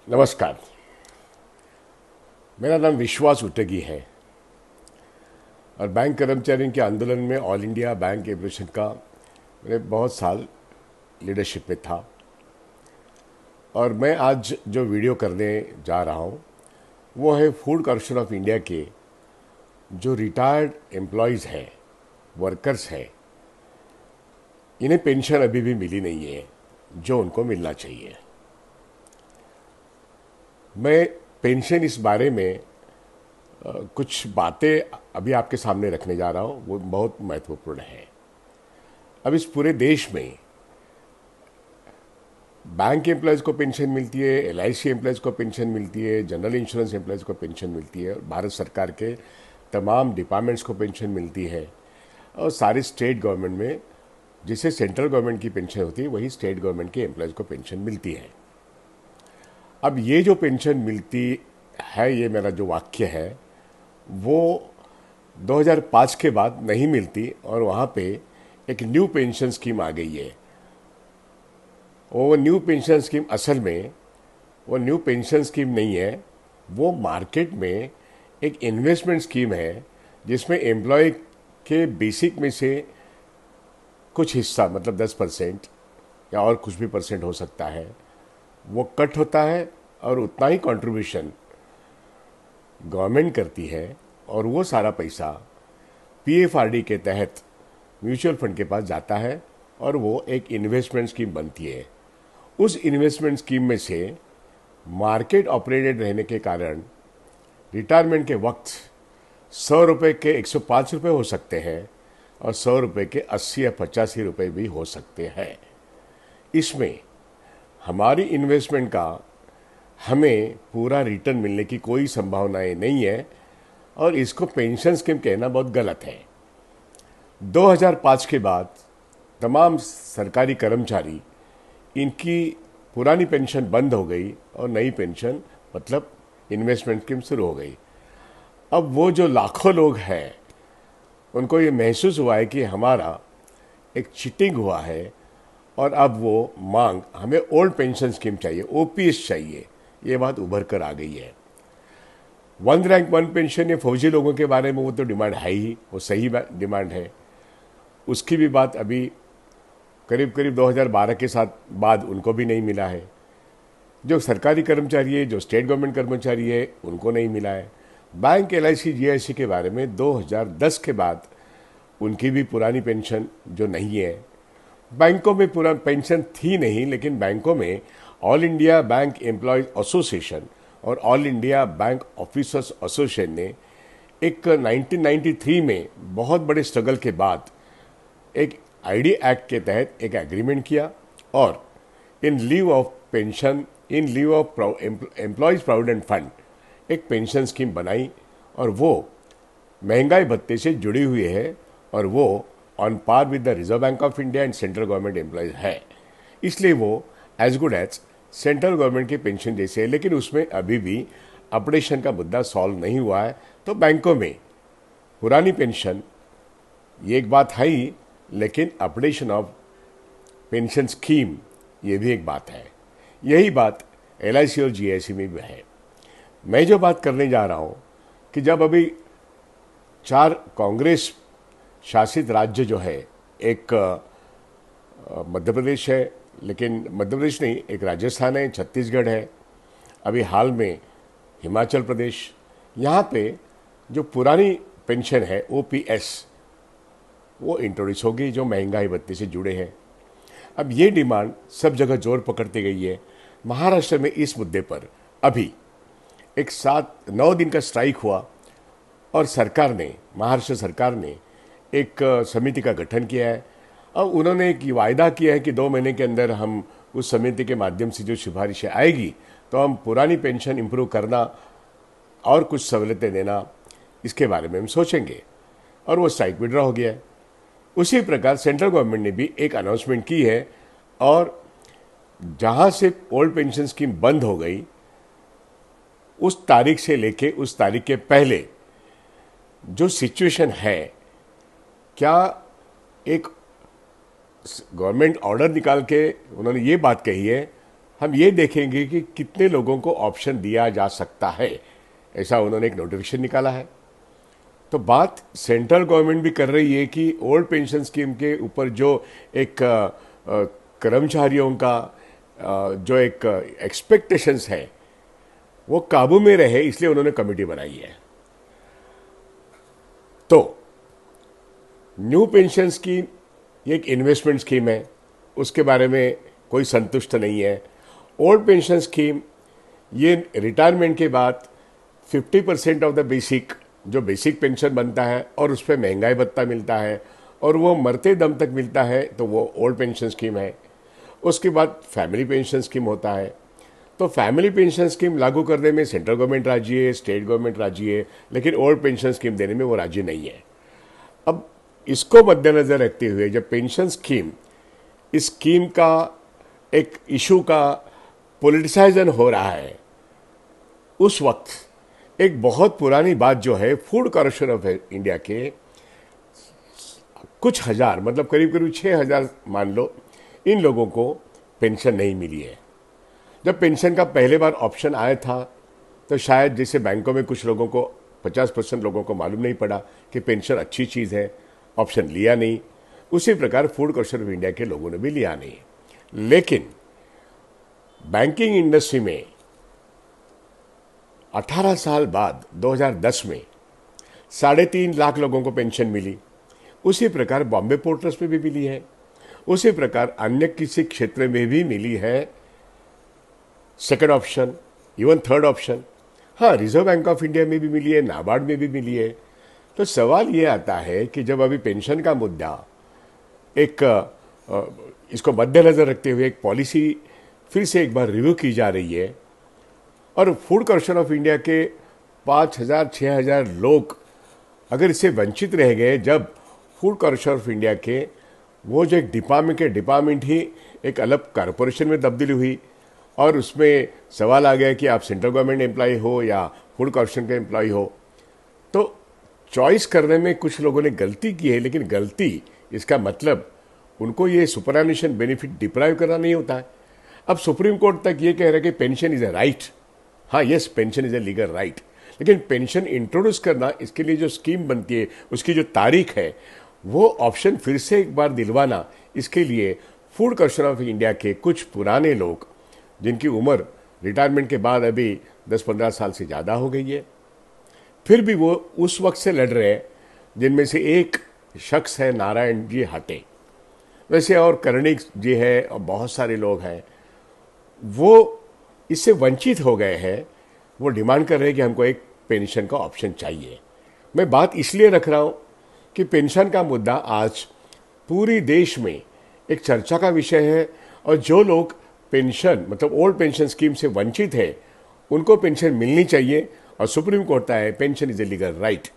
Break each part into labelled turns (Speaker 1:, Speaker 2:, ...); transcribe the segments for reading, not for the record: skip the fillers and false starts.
Speaker 1: नमस्कार। मेरा नाम विश्वास उटगी है और बैंक कर्मचारियों के आंदोलन में ऑल इंडिया बैंक एसोसिएशन का मैंने बहुत साल लीडरशिप में था। और मैं आज जो वीडियो करने जा रहा हूँ वो है फूड कॉर्पोरेशन ऑफ इंडिया के जो रिटायर्ड एम्प्लॉयज़ हैं, वर्कर्स हैं, इन्हें पेंशन अभी भी मिली नहीं है जो उनको मिलना चाहिए। मैं पेंशन इस बारे में कुछ बातें अभी आपके सामने रखने जा रहा हूँ, वो बहुत महत्वपूर्ण है। अब इस पूरे देश में बैंक एम्प्लॉयज़ को पेंशन मिलती है, एलआईसी एम्प्लॉयज़ को पेंशन मिलती है, जनरल इंश्योरेंस एम्प्लॉयज़ को पेंशन मिलती है, भारत सरकार के तमाम डिपार्टमेंट्स को पेंशन मिलती है और सारी स्टेट गवर्नमेंट में जिसे सेंट्रल गवर्नमेंट की पेंशन होती है वही स्टेट गवर्नमेंट के एम्प्लॉयज़ को पेंशन मिलती है। अब ये जो पेंशन मिलती है, ये मेरा जो वाक्य है वो 2005 के बाद नहीं मिलती और वहाँ पे एक न्यू पेंशन स्कीम आ गई है। वो न्यू पेंशन स्कीम असल में वो न्यू पेंशन स्कीम नहीं है, वो मार्केट में एक इन्वेस्टमेंट स्कीम है जिसमें एम्प्लॉय के बेसिक में से कुछ हिस्सा, मतलब 10% या और कुछ भी परसेंट हो सकता है, वो कट होता है और उतना ही कंट्रीब्यूशन गवर्नमेंट करती है और वो सारा पैसा पीएफआरडी के तहत म्यूचुअल फंड के पास जाता है और वो एक इन्वेस्टमेंट स्कीम बनती है। उस इन्वेस्टमेंट स्कीम में से मार्केट ऑपरेटेड रहने के कारण रिटायरमेंट के वक्त 100 रुपये के 105 रुपये हो सकते हैं और 100 रुपये के 80 या 85 रुपये भी हो सकते हैं। इसमें हमारी इन्वेस्टमेंट का हमें पूरा रिटर्न मिलने की कोई संभावनाएं नहीं है और इसको पेंशन स्कीम कहना बहुत गलत है। 2005 के बाद तमाम सरकारी कर्मचारी, इनकी पुरानी पेंशन बंद हो गई और नई पेंशन मतलब इन्वेस्टमेंट स्कीम शुरू हो गई। अब वो जो लाखों लोग हैं उनको ये महसूस हुआ है कि हमारा एक चीटिंग हुआ है और अब वो मांग, हमें ओल्ड पेंशन स्कीम चाहिए, ओपीएस चाहिए, ये बात उभर कर आ गई है। वन रैंक वन पेंशन, ये फौजी लोगों के बारे में वो तो डिमांड है ही, वो सही डिमांड है। उसकी भी बात अभी करीब करीब 2012 के साथ बाद उनको भी नहीं मिला है। जो सरकारी कर्मचारी है, जो स्टेट गवर्नमेंट कर्मचारी है, उनको नहीं मिला है। बैंक एलआईसी जीआईसी के बारे में 2010 के बाद उनकी भी पुरानी पेंशन जो नहीं है। बैंकों में पूरा पेंशन थी नहीं, लेकिन बैंकों में all India bank employees association और all India bank officers association ने एक 1993 में बहुत बड़े स्ट्रगल के बाद एक आईडी एक्ट के तहत एक एग्रीमेंट किया और in leave of pension, in leave of employees provident fund एक पेंशन स्कीम बनाई और वो महंगाई भत्ते से जुड़ी हुई है और वो on par with the Reserve Bank of India and central government employees है, इसलिए वो as good as central government की पेंशन जैसे है। लेकिन उसमें अभी भी अपडेशन का मुद्दा सॉल्व नहीं हुआ है। तो बैंकों में पुरानी पेंशन ये एक बात है ही, लेकिन अपडेशन ऑफ पेंशन स्कीम ये भी एक बात है। यही बात एलआईसी और जीआईसी में भी है। मैं जो बात करने जा रहा हूँ कि जब अभी 4 कांग्रेस शासित राज्य जो है, एक मध्य प्रदेश है, लेकिन मध्य प्रदेश नहीं, एक राजस्थान है, छत्तीसगढ़ है, अभी हाल में हिमाचल प्रदेश, यहाँ पे जो पुरानी पेंशन है ओपीएस वो इंट्रोड्यूस होगी, जो महंगाई भत्ते से जुड़े हैं। अब ये डिमांड सब जगह जोर पकड़ती गई है। महाराष्ट्र में इस मुद्दे पर अभी एक 7-9 दिन का स्ट्राइक हुआ और सरकार ने, महाराष्ट्र सरकार ने एक समिति का गठन किया है और उन्होंने एक वायदा किया है कि 2 महीने के अंदर हम उस समिति के माध्यम से जो सिफारिशें आएगी तो हम पुरानी पेंशन इंप्रूव करना और कुछ सहूलतें देना, इसके बारे में हम सोचेंगे। और वो स्ट्राइक विड्रॉ हो गया है। उसी प्रकार सेंट्रल गवर्नमेंट ने भी एक अनाउंसमेंट की है और जहां से ओल्ड पेंशन स्कीम बंद हो गई उस तारीख से लेके उस तारीख के पहले जो सिचुएशन है, क्या एक गवर्नमेंट ऑर्डर निकाल के उन्होंने ये बात कही है हम ये देखेंगे कि कितने लोगों को ऑप्शन दिया जा सकता है, ऐसा उन्होंने एक नोटिफिकेशन निकाला है। तो बात सेंट्रल गवर्नमेंट भी कर रही है कि ओल्ड पेंशन स्कीम के ऊपर जो एक कर्मचारियों का जो एक एक्सपेक्टेशंस है वो काबू में रहे, इसलिए उन्होंने कमेटी बनाई है। तो न्यू पेंशन स्कीम ये एक इन्वेस्टमेंट स्कीम है, उसके बारे में कोई संतुष्ट नहीं है। ओल्ड पेंशन स्कीम ये रिटायरमेंट के बाद 50% ऑफ द बेसिक जो बेसिक पेंशन बनता है और उस पर महंगाई भत्ता मिलता है और वो मरते दम तक मिलता है, तो वो ओल्ड पेंशन स्कीम है। उसके बाद फैमिली पेंशन स्कीम होता है। तो फैमिली पेंशन स्कीम लागू करने में सेंट्रल गवर्नमेंट राजी है, स्टेट गवर्नमेंट राजी है, लेकिन ओल्ड पेंशन स्कीम देने में वो राजी नहीं है। अब इसको मद्देनजर रखते हुए जब पेंशन स्कीम इस स्कीम का एक इशू का पॉलिटिसाइजन हो रहा है, उस वक्त एक बहुत पुरानी बात जो है फूड कॉर्पोरेशन ऑफ इंडिया के कुछ हजार, मतलब करीब करीब 6,000 मान लो, इन लोगों को पेंशन नहीं मिली है। जब पेंशन का पहले बार ऑप्शन आया था तो शायद जैसे बैंकों में कुछ लोगों को 50% लोगों को मालूम नहीं पड़ा कि पेंशन अच्छी चीज़ है, ऑप्शन लिया नहीं। उसी प्रकार फूड कॉर्पोरेशन ऑफ इंडिया के लोगों ने भी लिया नहीं। लेकिन बैंकिंग इंडस्ट्री में 18 साल बाद 2010 में 3.5 लाख लोगों को पेंशन मिली। उसी प्रकार बॉम्बे पोर्ट ट्रस्ट में भी मिली है, उसी प्रकार अन्य किसी क्षेत्र में भी मिली है। Second option, even third option, हाँ, रिजर्व बैंक ऑफ इंडिया में भी मिली है, नाबार्ड में भी मिली है। तो सवाल ये आता है कि जब अभी पेंशन का मुद्दा एक इसको मद्देनजर रखते हुए एक पॉलिसी फिर से एक बार रिव्यू की जा रही है और फूड कॉर्पोरेशन ऑफ इंडिया के 5,000 6,000 लोग अगर इससे वंचित रह गए, जब फूड कॉर्पोरेशन ऑफ इंडिया के वो जो एक डिपार्टमेंट ही एक अलग कॉर्पोरेशन में तब्दीली हुई और उसमें सवाल आ गया कि आप सेंट्रल गवर्नमेंट एम्प्लॉय हो या फूड कॉर्पोरेशन के एम्प्लॉय हो, तो चॉइस करने में कुछ लोगों ने गलती की है। लेकिन गलती इसका मतलब उनको ये सुपरएनुएशन बेनिफिट डिप्राइव करना नहीं होता है। अब सुप्रीम कोर्ट तक ये कह रहा है कि पेंशन इज ए राइट। हाँ, yes, pension is a legal right, लेकिन पेंशन इंट्रोड्यूस करना, इसके लिए जो स्कीम बनती है उसकी जो तारीख है, वो ऑप्शन फिर से एक बार दिलवाना, इसके लिए फूड कॉर्पोरेशन ऑफ इंडिया के कुछ पुराने लोग जिनकी उम्र रिटायरमेंट के बाद अभी 10-15 साल से ज़्यादा हो गई है, फिर भी वो उस वक्त से लड़ रहे हैं, जिनमें से एक शख्स है नारायण जी हाटे, वैसे और कर्णिक जी है और बहुत सारे लोग हैं, वो इससे वंचित हो गए हैं। वो डिमांड कर रहे हैं कि हमको एक पेंशन का ऑप्शन चाहिए। मैं बात इसलिए रख रहा हूँ कि पेंशन का मुद्दा आज पूरी देश में एक चर्चा का विषय है और जो लोग पेंशन मतलब ओल्ड पेंशन स्कीम से वंचित है उनको पेंशन मिलनी चाहिए और सुप्रीम कोर्ट का है pension is a legal right.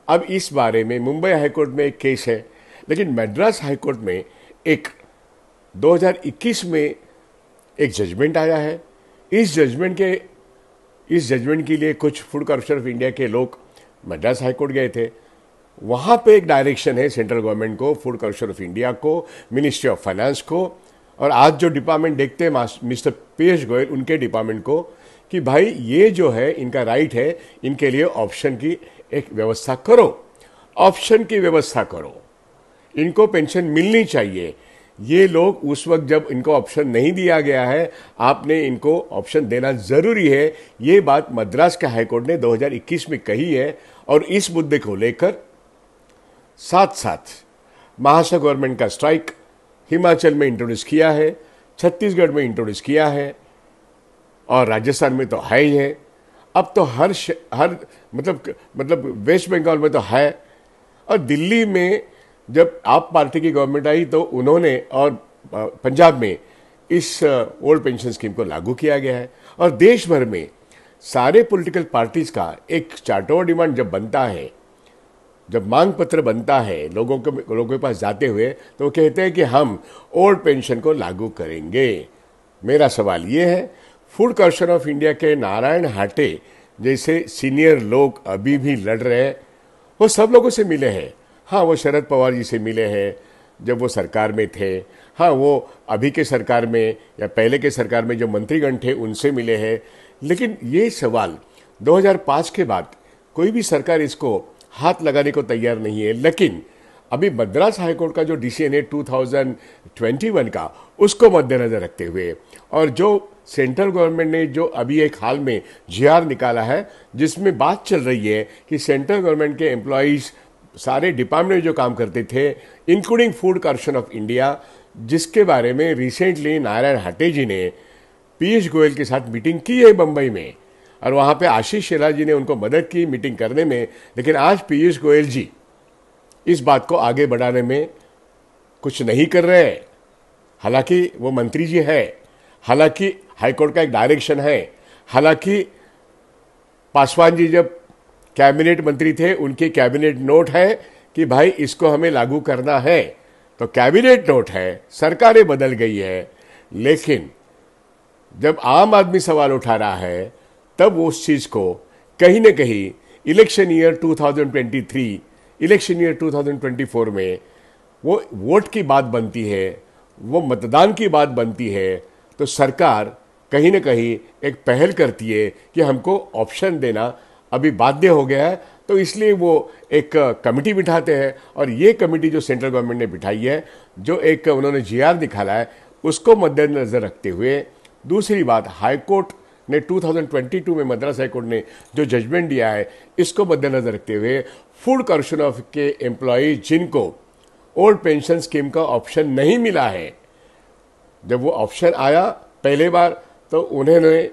Speaker 1: अब इस बारे में मुंबई हाईकोर्ट में एक केस है, लेकिन मद्रास हाईकोर्ट में एक 2021 में एक जजमेंट आया है। इस जजमेंट के लिए कुछ फूड कॉर्पोरेशन ऑफ इंडिया के लोग मद्रास हाईकोर्ट गए थे। वहाँ पे एक डायरेक्शन है सेंट्रल गवर्नमेंट को, फूड कॉर्पोरेशन ऑफ इंडिया को, मिनिस्ट्री ऑफ फाइनेंस को और आज जो डिपार्टमेंट देखते हैं मिस्टर पीयूष गोयल, उनके डिपार्टमेंट को, कि भाई ये जो है इनका राइट है, इनके लिए ऑप्शन की एक व्यवस्था करो, ऑप्शन की व्यवस्था करो, इनको पेंशन मिलनी चाहिए। ये लोग उस वक्त जब इनको ऑप्शन नहीं दिया गया है, आपने इनको ऑप्शन देना जरूरी है। ये बात मद्रास के हाईकोर्ट ने 2021 में कही है और इस मुद्दे को लेकर साथ साथ महाराष्ट्र गवर्नमेंट का स्ट्राइक हिमाचल में इंट्रोड्यूस किया है, छत्तीसगढ़ में इंट्रोड्यूस किया है और राजस्थान में तो है ही है। अब तो हर मतलब वेस्ट बंगाल में तो है और दिल्ली में जब आप पार्टी की गवर्नमेंट आई तो उन्होंने और पंजाब में इस ओल्ड पेंशन स्कीम को लागू किया गया है। और देश भर में सारे पॉलिटिकल पार्टीज का एक चार्टर डिमांड जब बनता है, जब मांग पत्र बनता है लोगों के पास जाते हुए, तो वो कहते हैं कि हम ओल्ड पेंशन को लागू करेंगे। मेरा सवाल ये है, फूड कॉर्पोरेशन ऑफ इंडिया के नारायण हाटे जैसे सीनियर लोग अभी भी लड़ रहे हैं, वो सब लोगों से मिले हैं। हाँ, वो शरद पवार जी से मिले हैं, जब वो सरकार में थे। हाँ, वो अभी के सरकार में या पहले के सरकार में जो मंत्रीगण थे उनसे मिले हैं, लेकिन ये सवाल 2005 के बाद कोई भी सरकार इसको हाथ लगाने को तैयार नहीं है। लेकिन अभी मद्रास हाईकोर्ट का जो डिसीजन है 2021 का, उसको मद्देनजर रखते हुए और जो सेंट्रल गवर्नमेंट ने जो अभी एक हाल में जीआर निकाला है जिसमें बात चल रही है कि सेंट्रल गवर्नमेंट के एम्प्लॉइज सारे डिपार्टमेंट में जो काम करते थे, including food corporation of India, जिसके बारे में रिसेंटली नारायण हाटे जी ने पीयूष गोयल के साथ मीटिंग की है बंबई में, और वहां पे आशीष शेलार जी ने उनको मदद की मीटिंग करने में। लेकिन आज पीयूष गोयल जी इस बात को आगे बढ़ाने में कुछ नहीं कर रहे हैं। हालांकि वो मंत्री जी है, हालांकि हाईकोर्ट का एक डायरेक्शन है, हालांकि पासवान जी जब कैबिनेट मंत्री थे उनके कैबिनेट नोट है कि भाई इसको हमें लागू करना है, तो कैबिनेट नोट है, सरकारें बदल गई है। लेकिन जब आम आदमी सवाल उठा रहा है तब वो उस चीज को कहीं ना कहीं इलेक्शन ईयर 2023, इलेक्शन ईयर 2024 में वो वोट की बात बनती है, वो मतदान की बात बनती है, तो सरकार कहीं ना कहीं एक पहल करती है कि हमको ऑप्शन देना अभी बाध्य हो गया है। तो इसलिए वो एक कमेटी बिठाते हैं, और ये कमेटी जो सेंट्रल गवर्नमेंट ने बिठाई है, जो एक उन्होंने जीआर निकाला है, उसको मद्देनजर रखते हुए। दूसरी बात, हाईकोर्ट ने 2022 में मद्रास हाईकोर्ट ने जो जजमेंट दिया है, इसको मद्देनजर रखते हुए फूड कॉर्पोरेशन ऑफ के एम्प्लॉय जिनको ओल्ड पेंशन स्कीम का ऑप्शन नहीं मिला है, जब वो ऑप्शन आया पहले बार तो उन्होंने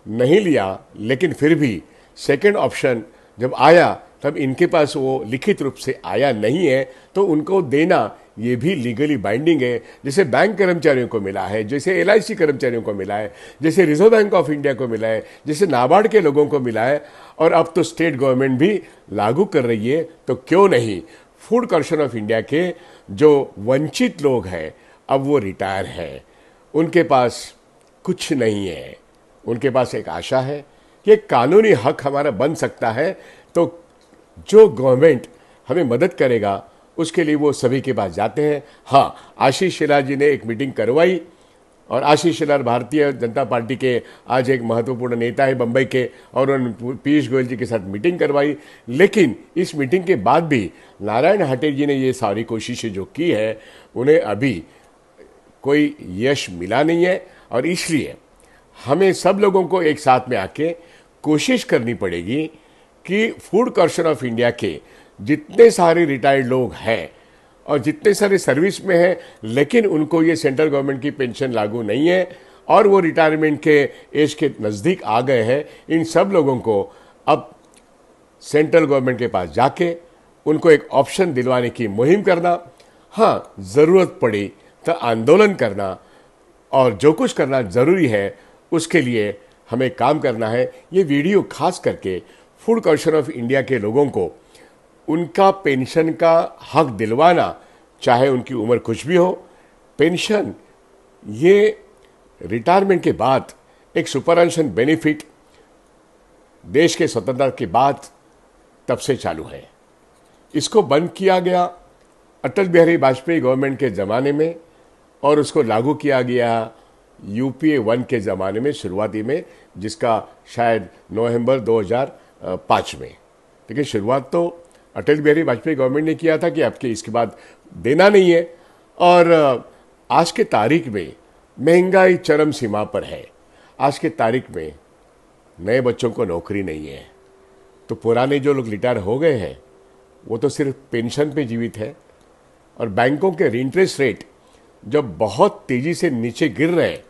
Speaker 1: नहीं लिया, लेकिन फिर भी सेकंड ऑप्शन जब आया तब इनके पास वो लिखित रूप से आया नहीं है, तो उनको देना ये भी लीगली बाइंडिंग है। जैसे बैंक कर्मचारियों को मिला है, जैसे एलआईसी कर्मचारियों को मिला है, जैसे रिजर्व बैंक ऑफ इंडिया को मिला है, जैसे नाबार्ड के लोगों को मिला है, और अब तो स्टेट गवर्नमेंट भी लागू कर रही है। तो क्यों नहीं फूड कॉर्पोरेशन ऑफ इंडिया के जो वंचित लोग हैं, अब वो रिटायर है, उनके पास कुछ नहीं है, उनके पास एक आशा है कि एक कानूनी हक हमारा बन सकता है, तो जो गवर्नमेंट हमें मदद करेगा उसके लिए वो सभी के पास जाते हैं। हाँ, आशीष शेलार जी ने एक मीटिंग करवाई, और आशीष शेलार भारतीय जनता पार्टी के आज एक महत्वपूर्ण नेता है बंबई के, और उन्होंने पीयूष गोयल जी के साथ मीटिंग करवाई। लेकिन इस मीटिंग के बाद भी नारायण हाटे जी ने ये सारी कोशिशें जो की है, उन्हें अभी कोई यश मिला नहीं है। और इसलिए हमें सब लोगों को एक साथ में आके कोशिश करनी पड़ेगी कि फूड कॉर्पोरेशन ऑफ इंडिया के जितने सारे रिटायर्ड लोग हैं और जितने सारे सर्विस में हैं, लेकिन उनको ये सेंट्रल गवर्नमेंट की पेंशन लागू नहीं है और वो रिटायरमेंट के एज के नज़दीक आ गए हैं, इन सब लोगों को अब सेंट्रल गवर्नमेंट के पास जाके उनको एक ऑप्शन दिलवाने की मुहिम करना, हाँ ज़रूरत पड़ी तो आंदोलन करना, और जो कुछ करना ज़रूरी है उसके लिए हमें काम करना है। ये वीडियो खास करके फूड कॉर्पोरेशन ऑफ इंडिया के लोगों को उनका पेंशन का हक दिलवाना, चाहे उनकी उम्र कुछ भी हो। पेंशन ये रिटायरमेंट के बाद एक सुपरएंशन बेनिफिट देश के स्वतंत्रता के बाद तब से चालू है। इसको बंद किया गया अटल बिहारी वाजपेयी गवर्नमेंट के ज़माने में, और उसको लागू किया गया यूपीए 1 के ज़माने में शुरुआती में, जिसका शायद नवंबर 2005 में। देखिए, शुरुआत तो अटल बिहारी वाजपेयी गवर्नमेंट ने किया था कि आपके इसके बाद देना नहीं है, और आज के तारीख में महंगाई चरम सीमा पर है। आज के तारीख में नए बच्चों को नौकरी नहीं है, तो पुराने जो लोग रिटायर हो गए हैं वो तो सिर्फ पेंशन पे जीवित है, और बैंकों के इंटरेस्ट रेट जब बहुत तेजी से नीचे गिर रहे हैं,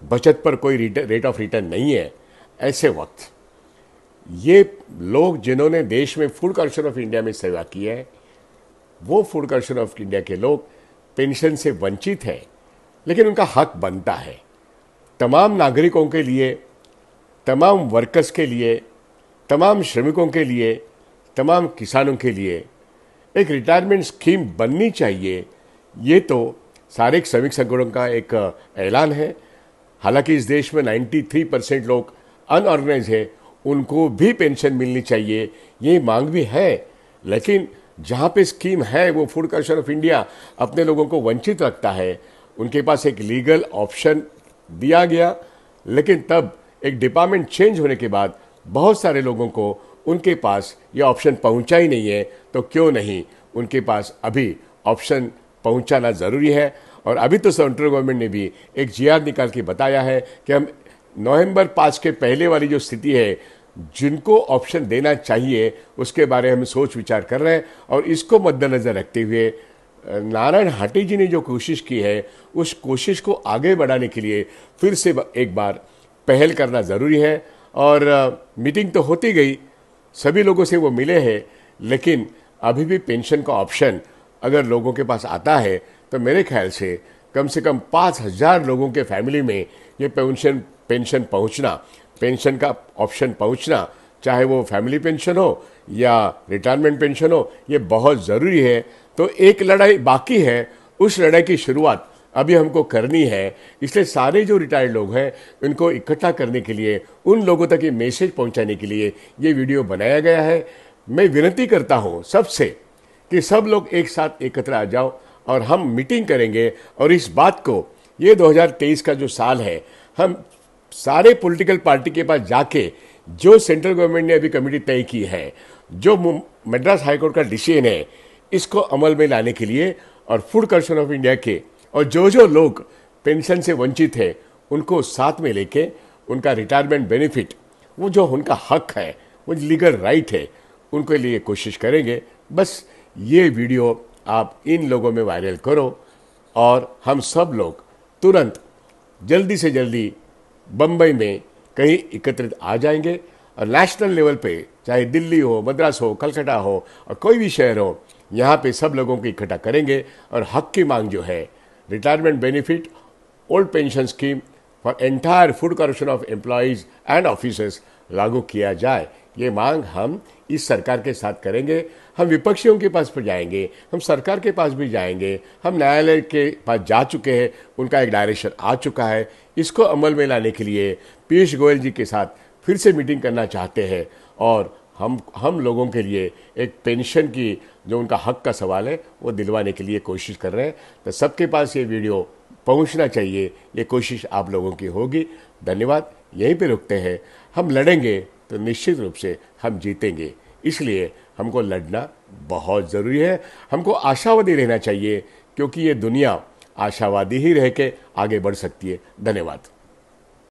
Speaker 1: बचत पर कोई रेट ऑफ रिटर्न नहीं है, ऐसे वक्त ये लोग जिन्होंने देश में फूड कॉर्पोरेशन ऑफ इंडिया में सेवा की है, वो फूड कॉर्पोरेशन ऑफ इंडिया के लोग पेंशन से वंचित हैं, लेकिन उनका हक बनता है। तमाम नागरिकों के लिए, तमाम वर्कर्स के लिए, तमाम श्रमिकों के लिए, तमाम किसानों के लिए एक रिटायरमेंट स्कीम बननी चाहिए। ये तो सारे श्रमिक संगठनों का एक ऐलान है। हालांकि इस देश में 93% लोग अनऑर्गेनाइज है, उनको भी पेंशन मिलनी चाहिए, ये मांग भी है। लेकिन जहाँ पे स्कीम है वो फूड कॉर्पोरेशन ऑफ इंडिया अपने लोगों को वंचित रखता है। उनके पास एक लीगल ऑप्शन दिया गया, लेकिन तब एक डिपार्टमेंट चेंज होने के बाद बहुत सारे लोगों को उनके पास ये ऑप्शन पहुंचा ही नहीं है। तो क्यों नहीं उनके पास अभी ऑप्शन पहुंचाना ज़रूरी है। और अभी तो सेंट्रल गवर्नमेंट ने भी एक जीआर निकाल के बताया है कि हम नवंबर 5 के पहले वाली जो स्थिति है, जिनको ऑप्शन देना चाहिए उसके बारे में हम सोच विचार कर रहे हैं। और इसको मद्देनजर रखते हुए नारायण हाटी जी ने जो कोशिश की है, उस कोशिश को आगे बढ़ाने के लिए फिर से एक बार पहल करना ज़रूरी है। और मीटिंग तो होती गई, सभी लोगों से वो मिले हैं, लेकिन अभी भी पेंशन का ऑप्शन अगर लोगों के पास आता है तो मेरे ख्याल से कम 5,000 लोगों के फैमिली में ये पेंशन पहुंचना, पेंशन का ऑप्शन पहुंचना, चाहे वो फैमिली पेंशन हो या रिटायरमेंट पेंशन हो, ये बहुत ज़रूरी है। तो एक लड़ाई बाकी है, उस लड़ाई की शुरुआत अभी हमको करनी है। इसलिए सारे जो रिटायर्ड लोग हैं उनको इकट्ठा करने के लिए, उन लोगों तक ये मैसेज पहुंचाने के लिए ये वीडियो बनाया गया है। मैं विनती करता हूं सबसे कि सब लोग एक साथ एकत्र आ जाओ और हम मीटिंग करेंगे। और इस बात को, ये 2023 का जो साल है, हम सारे पॉलिटिकल पार्टी के पास जाके जो सेंट्रल गवर्नमेंट ने अभी कमेटी तय की है, जो मद्रास हाईकोर्ट का डिसीजन है, इसको अमल में लाने के लिए और फूड कॉर्पोरेशन ऑफ इंडिया के और जो लोग पेंशन से वंचित है उनको साथ में लेके उनका रिटायरमेंट बेनिफिट, वो जो उनका हक है, वो लीगल राइट है, उनके लिए कोशिश करेंगे। बस ये वीडियो आप इन लोगों में वायरल करो और हम सब लोग तुरंत जल्दी से जल्दी बम्बई में कहीं एकत्रित आ जाएंगे। और नेशनल लेवल पे, चाहे दिल्ली हो, मद्रास हो, कलकत्ता हो और कोई भी शहर हो, यहाँ पे सब लोगों को इकट्ठा करेंगे और हक की मांग जो है, retirement benefit, old pension scheme for entire food corporation of employees and officers लागू किया जाए, ये मांग हम इस सरकार के साथ करेंगे। हम विपक्षियों के पास पर जाएंगे, हम सरकार के पास भी जाएंगे, हम न्यायालय के पास जा चुके हैं, उनका एक डायरेक्शन आ चुका है। इसको अमल में लाने के लिए पीयूष गोयल जी के साथ फिर से मीटिंग करना चाहते हैं और हम लोगों के लिए एक पेंशन की जो उनका हक का सवाल है वो दिलवाने के लिए कोशिश कर रहे हैं। तो सबके पास ये वीडियो पहुंचना चाहिए, ये कोशिश आप लोगों की होगी। धन्यवाद। यहीं पे रुकते हैं। हम लड़ेंगे तो निश्चित रूप से हम जीतेंगे, इसलिए हमको लड़ना बहुत ज़रूरी है। हमको आशावादी रहना चाहिए, क्योंकि ये दुनिया आशावादी ही रह के आगे बढ़ सकती है। धन्यवाद।